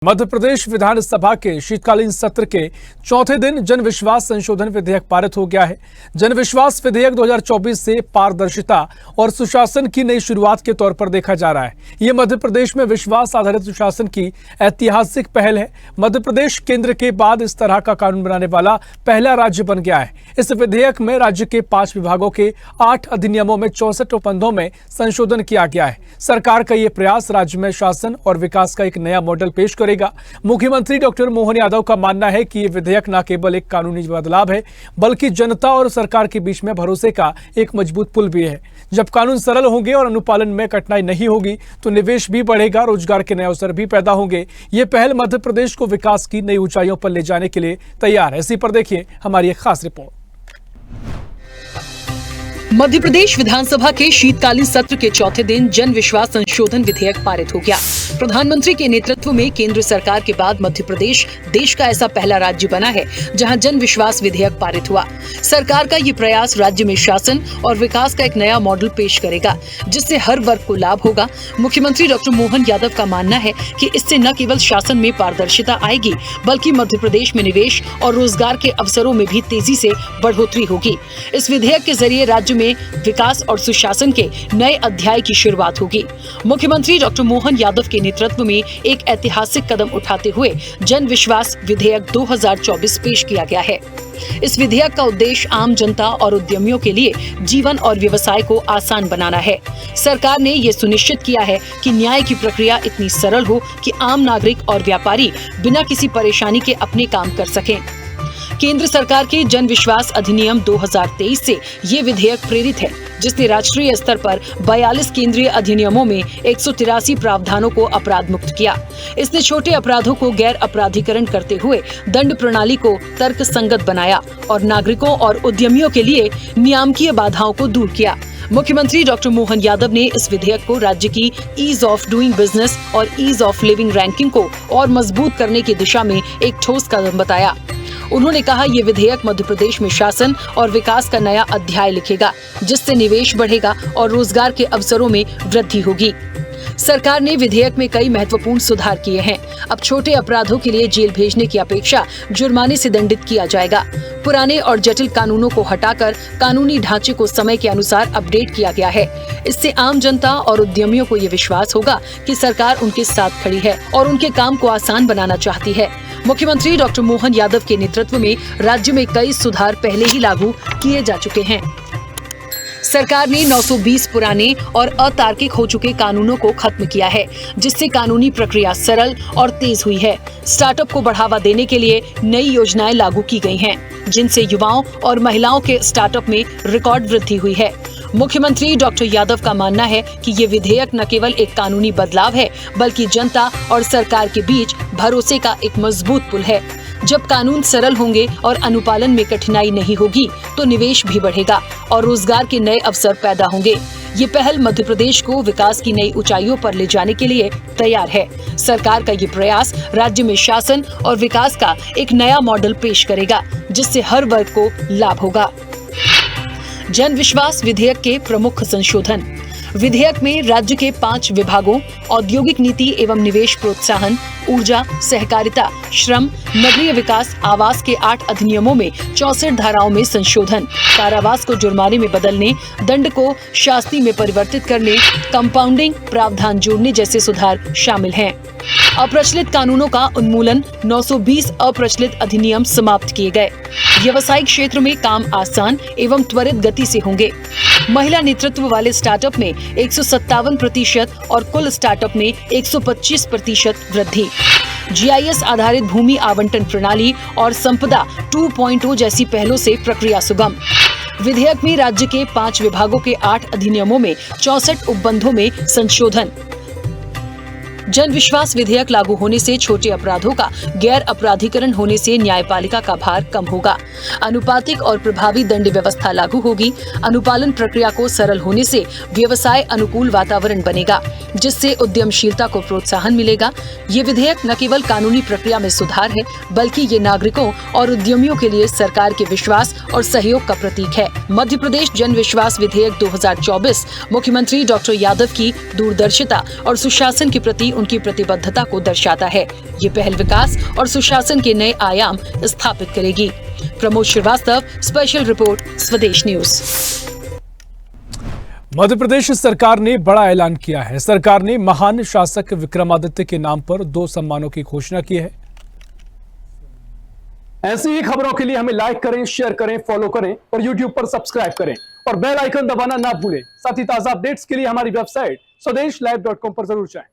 मध्य प्रदेश विधानसभा के शीतकालीन सत्र के चौथे दिन जन विश्वास संशोधन विधेयक पारित हो गया है। जन विश्वास विधेयक 2024 से पारदर्शिता और सुशासन की नई शुरुआत के तौर पर देखा जा रहा है। ये मध्य प्रदेश में विश्वास आधारित सुशासन की ऐतिहासिक पहल है। मध्य प्रदेश केंद्र के बाद इस तरह का कानून बनाने वाला पहला राज्य बन गया है। इस विधेयक में राज्य के 5 विभागों के 8 अधिनियमों में 64 उपबंधों में संशोधन किया गया है। सरकार का ये प्रयास राज्य में शासन और विकास का एक नया मॉडल पेश करेगा। मुख्यमंत्री डॉक्टर मोहन यादव का मानना है कि ये विधेयक न केवल एक कानूनी बदलाव है, बल्कि जनता और सरकार के बीच में भरोसे का एक मजबूत पुल भी है। जब कानून सरल होंगे और अनुपालन में कठिनाई नहीं होगी, तो निवेश भी बढ़ेगा, रोजगार के नए अवसर भी पैदा होंगे। ये पहल मध्य प्रदेश को विकास की नई ऊंचाइयों पर ले जाने के लिए तैयार है। इसी पर देखिए हमारी एक खास रिपोर्ट। मध्य प्रदेश विधानसभा के शीतकालीन सत्र के चौथे दिन जन विश्वास संशोधन विधेयक पारित हो गया। प्रधानमंत्री के नेतृत्व में केंद्र सरकार के बाद मध्य प्रदेश देश का ऐसा पहला राज्य बना है जहां जन विश्वास विधेयक पारित हुआ। सरकार का ये प्रयास राज्य में शासन और विकास का एक नया मॉडल पेश करेगा, जिससे हर वर्ग को लाभ होगा। मुख्यमंत्री डॉक्टर मोहन यादव का मानना है कि इससे न केवल शासन में पारदर्शिता आएगी, बल्कि मध्य प्रदेश में निवेश और रोजगार के अवसरों में भी तेजी से बढ़ोतरी होगी। इस विधेयक के जरिए राज्य में विकास और सुशासन के नए अध्याय की शुरुआत होगी। मुख्यमंत्री डॉक्टर मोहन यादव के नेतृत्व में एक ऐतिहासिक कदम उठाते हुए जन विश्वास विधेयक 2024 पेश किया गया है। इस विधेयक का उद्देश्य आम जनता और उद्यमियों के लिए जीवन और व्यवसाय को आसान बनाना है। सरकार ने ये सुनिश्चित किया है कि न्याय की प्रक्रिया इतनी सरल हो कि आम नागरिक और व्यापारी बिना किसी परेशानी के अपने काम कर सकें। केंद्र सरकार के जन विश्वास अधिनियम 2023 से ये विधेयक प्रेरित है, जिसने राष्ट्रीय स्तर पर 42 केंद्रीय अधिनियमों में 183 प्रावधानों को अपराध मुक्त किया। इसने छोटे अपराधों को गैर अपराधीकरण करते हुए दंड प्रणाली को तर्क संगत बनाया और नागरिकों और उद्यमियों के लिए नियामकीय बाधाओं को दूर किया। मुख्यमंत्री डॉक्टर मोहन यादव ने इस विधेयक को राज्य की ईज ऑफ डूइंग बिजनेस और ईज ऑफ लिविंग रैंकिंग को और मजबूत करने की दिशा में एक ठोस कदम बताया। उन्होंने कहा, ये विधेयक मध्य प्रदेश में शासन और विकास का नया अध्याय लिखेगा, जिससे निवेश बढ़ेगा और रोजगार के अवसरों में वृद्धि होगी। सरकार ने विधेयक में कई महत्वपूर्ण सुधार किए हैं। अब छोटे अपराधों के लिए जेल भेजने की अपेक्षा जुर्माने से दंडित किया जाएगा। पुराने और जटिल कानूनों को हटाकर कानूनी ढांचे को समय के अनुसार अपडेट किया गया है। इससे आम जनता और उद्यमियों को ये विश्वास होगा कि सरकार उनके साथ खड़ी है और उनके काम को आसान बनाना चाहती है। मुख्यमंत्री डॉक्टर मोहन यादव के नेतृत्व में राज्य में कई सुधार पहले ही लागू किए जा चुके हैं। सरकार ने 920 पुराने और अतार्किक हो चुके कानूनों को खत्म किया है, जिससे कानूनी प्रक्रिया सरल और तेज हुई है। स्टार्टअप को बढ़ावा देने के लिए नई योजनाएं लागू की गई हैं, जिनसे युवाओं और महिलाओं के स्टार्टअप में रिकॉर्ड वृद्धि हुई है। मुख्यमंत्री डॉक्टर यादव का मानना है कि ये विधेयक न केवल एक कानूनी बदलाव है, बल्कि जनता और सरकार के बीच भरोसे का एक मजबूत पुल है। जब कानून सरल होंगे और अनुपालन में कठिनाई नहीं होगी, तो निवेश भी बढ़ेगा और रोजगार के नए अवसर पैदा होंगे। ये पहल मध्य प्रदेश को विकास की नई ऊंचाइयों पर ले जाने के लिए तैयार है। सरकार का ये प्रयास राज्य में शासन और विकास का एक नया मॉडल पेश करेगा, जिससे हर वर्ग को लाभ होगा। जन विश्वास विधेयक के प्रमुख संशोधन। विधेयक में राज्य के 5 विभागों औद्योगिक नीति एवं निवेश प्रोत्साहन, ऊर्जा, सहकारिता, श्रम, नगरीय विकास, आवास के 8 अधिनियमों में 64 धाराओं में संशोधन, कारावास को जुर्माने में बदलने, दंड को शास्ति में परिवर्तित करने, कंपाउंडिंग प्रावधान जोड़ने जैसे सुधार शामिल हैं। अप्रचलित कानूनों का उन्मूलन, 920 अप्रचलित अधिनियम समाप्त किए गए। व्यवसायिक क्षेत्र में काम आसान एवं त्वरित गति से होंगे। महिला नेतृत्व वाले स्टार्टअप में 157% और कुल स्टार्टअप में 125% वृद्धि। GIS आधारित भूमि आवंटन प्रणाली और संपदा 2.0 जैसी पहलों से प्रक्रिया सुगम। विधेयक में राज्य के 5 विभागों के 8 अधिनियमों में 64 उपबंधों में संशोधन। जन विश्वास विधेयक लागू होने से छोटे अपराधों का गैर अपराधीकरण होने से न्यायपालिका का भार कम होगा। अनुपातिक और प्रभावी दंड व्यवस्था लागू होगी। अनुपालन प्रक्रिया को सरल होने से व्यवसाय अनुकूल वातावरण बनेगा, जिससे उद्यमशीलता को प्रोत्साहन मिलेगा। ये विधेयक न केवल कानूनी प्रक्रिया में सुधार है, बल्कि ये नागरिकों और उद्यमियों के लिए सरकार के विश्वास और सहयोग का प्रतीक है। मध्य प्रदेश जन विश्वास विधेयक 2024 मुख्यमंत्री डॉक्टर यादव की दूरदर्शिता और सुशासन के प्रति भी उनकी प्रतिबद्धता को दर्शाता है। ये पहल विकास और सुशासन के नए आयाम स्थापित करेगी। प्रमोद श्रीवास्तव, स्पेशल रिपोर्ट, स्वदेश न्यूज। मध्य प्रदेश सरकार ने बड़ा ऐलान किया है। सरकार ने महान शासक विक्रमादित्य के नाम पर 2 सम्मानों की घोषणा की है। ऐसी ही खबरों के लिए हमें लाइक करें, शेयर करें, फॉलो करें और YouTube पर सब्सक्राइब करें और बेल आइकन दबाना ना भूलें। साथ ही ताजा अपडेट्स के लिए हमारी वेबसाइट swadesh live.com पर जरूर जाएं।